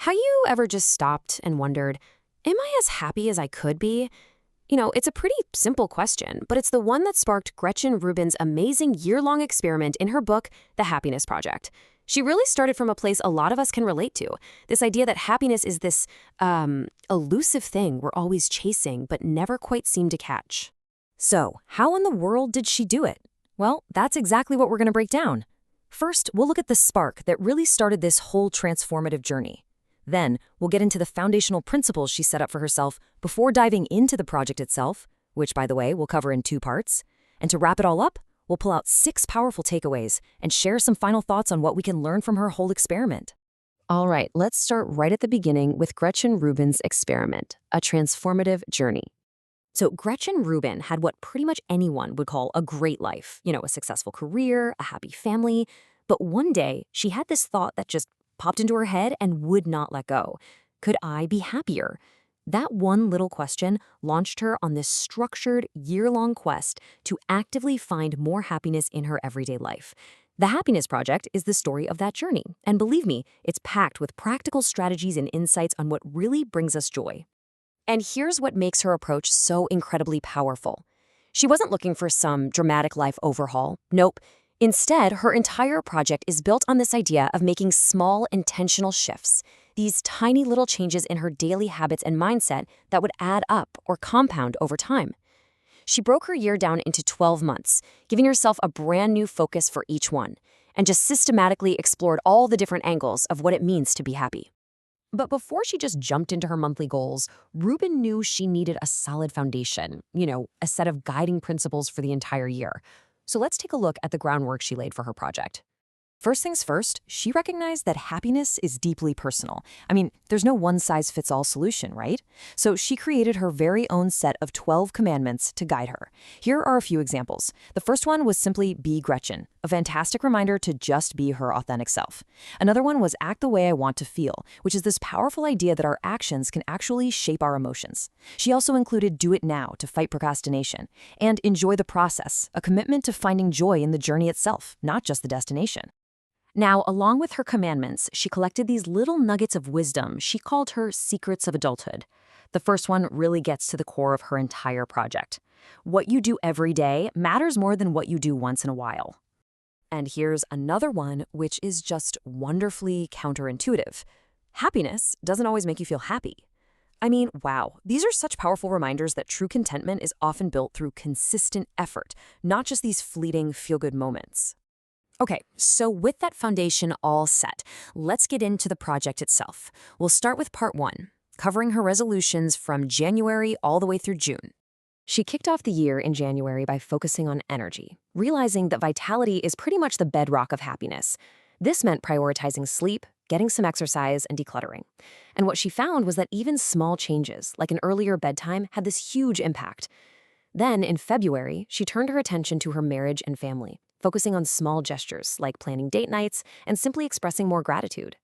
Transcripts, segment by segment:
Have you ever just stopped and wondered, am I as happy as I could be? It's a pretty simple question, but it's the one that sparked Gretchen Rubin's amazing year-long experiment in her book, The Happiness Project. She really started from a place a lot of us can relate to, this idea that happiness is this, elusive thing we're always chasing but never quite seem to catch. So, how in the world did she do it? Well, that's exactly what we're going to break down. First, we'll look at the spark that really started this whole transformative journey. Then, we'll get into the foundational principles she set up for herself before diving into the project itself, which, by the way, we'll cover in 2 parts. And to wrap it all up, we'll pull out 6 powerful takeaways and share some final thoughts on what we can learn from her whole experiment. All right, let's start right at the beginning with Gretchen Rubin's experiment, a transformative journey. So Gretchen Rubin had what pretty much anyone would call a great life, a successful career, a happy family. But one day, she had this thought that just popped into her head and would not let go. Could I be happier? That one little question launched her on this structured, year-long quest to actively find more happiness in her everyday life. The Happiness Project is the story of that journey, and believe me, it's packed with practical strategies and insights on what really brings us joy. And here's what makes her approach so incredibly powerful. She wasn't looking for some dramatic life overhaul. Nope. Instead, her entire project is built on this idea of making small, intentional shifts, these tiny little changes in her daily habits and mindset that would add up or compound over time. She broke her year down into 12 months, giving herself a brand new focus for each one, and just systematically explored all the different angles of what it means to be happy. But before she just jumped into her monthly goals, Rubin knew she needed a solid foundation, a set of guiding principles for the entire year. So let's take a look at the groundwork she laid for her project. First things first, she recognized that happiness is deeply personal. There's no one-size-fits-all solution, right? So she created her very own set of 12 commandments to guide her. Here are a few examples. The first one was simply be Gretchen, a fantastic reminder to just be her authentic self. Another one was act the way I want to feel, which is this powerful idea that our actions can actually shape our emotions. She also included do it now to fight procrastination, and enjoy the process, a commitment to finding joy in the journey itself, not just the destination. Now, along with her commandments, she collected these little nuggets of wisdom she called her secrets of adulthood. The first one really gets to the core of her entire project. What you do every day matters more than what you do once in a while. And here's another one which is just wonderfully counterintuitive. Happiness doesn't always make you feel happy. Wow, these are such powerful reminders that true contentment is often built through consistent effort, not just these fleeting feel-good moments. Okay, so with that foundation all set, let's get into the project itself. We'll start with part 1, covering her resolutions from January all the way through June. She kicked off the year in January by focusing on energy, realizing that vitality is pretty much the bedrock of happiness. This meant prioritizing sleep, getting some exercise, and decluttering. And what she found was that even small changes, like an earlier bedtime, had this huge impact. Then, in February, she turned her attention to her marriage and family, focusing on small gestures like planning date nights and simply expressing more gratitude.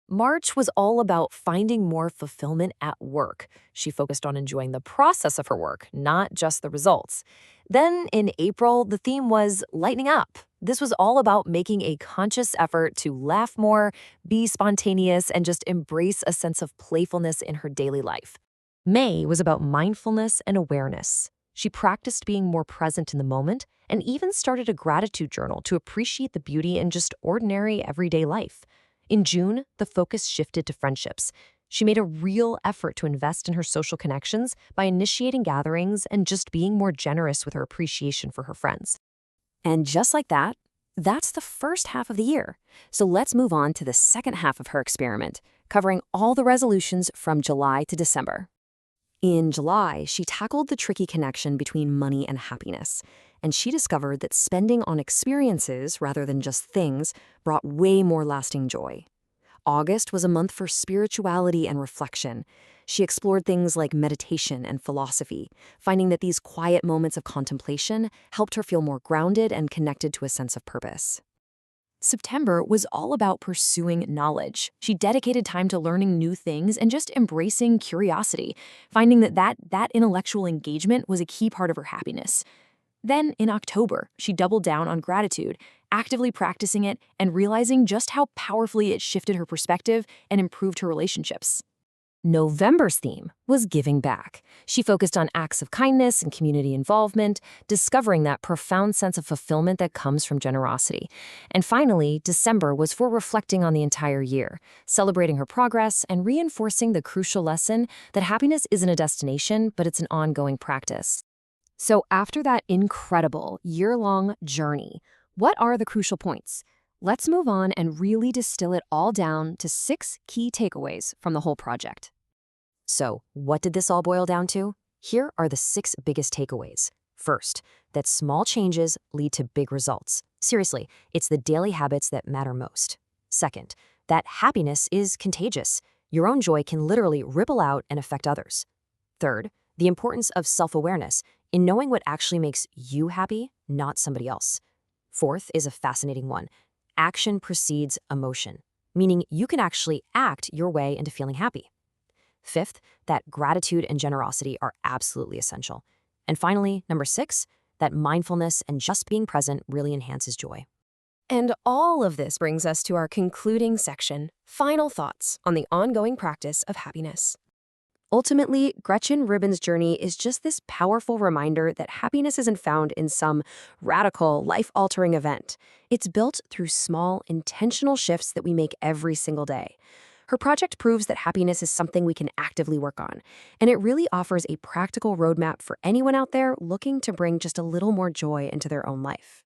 March was all about finding more fulfillment at work. She focused on enjoying the process of her work, not just the results. Then, in April, the theme was lightening up. This was all about making a conscious effort to laugh more, be spontaneous, and just embrace a sense of playfulness in her daily life. May was about mindfulness and awareness. She practiced being more present in the moment and even started a gratitude journal to appreciate the beauty in just ordinary everyday life. In June, the focus shifted to friendships. She made a real effort to invest in her social connections by initiating gatherings and just being more generous with her appreciation for her friends. And just like that, that's the first half of the year. So let's move on to the second half of her experiment, covering all the resolutions from July to December. In July, she tackled the tricky connection between money and happiness, and she discovered that spending on experiences rather than just things brought way more lasting joy. August was a month for spirituality and reflection. She explored things like meditation and philosophy, finding that these quiet moments of contemplation helped her feel more grounded and connected to a sense of purpose. September was all about pursuing knowledge. She dedicated time to learning new things and just embracing curiosity, finding that intellectual engagement was a key part of her happiness. Then, in October, she doubled down on gratitude, actively practicing it and realizing just how powerfully it shifted her perspective and improved her relationships. November's theme was giving back. She focused on acts of kindness and community involvement, discovering that profound sense of fulfillment that comes from generosity. And finally, December was for reflecting on the entire year, celebrating her progress and reinforcing the crucial lesson that happiness isn't a destination, but it's an ongoing practice. So after that incredible year-long journey, what are the crucial points? Let's move on and really distill it all down to 6 key takeaways from the whole project. So, what did this all boil down to? Here are the 6 biggest takeaways. First, that small changes lead to big results. Seriously, it's the daily habits that matter most. Second, that happiness is contagious. Your own joy can literally ripple out and affect others. Third, the importance of self-awareness in knowing what actually makes you happy, not somebody else. Fourth is a fascinating one. Action precedes emotion, meaning you can actually act your way into feeling happy. Fifth, that gratitude and generosity are absolutely essential. And finally, number 6, that mindfulness and just being present really enhances joy. And all of this brings us to our concluding section, final thoughts on the ongoing practice of happiness. Ultimately, Gretchen Rubin's journey is just this powerful reminder that happiness isn't found in some radical, life-altering event. It's built through small, intentional shifts that we make every single day. Her project proves that happiness is something we can actively work on, and it really offers a practical roadmap for anyone out there looking to bring just a little more joy into their own life.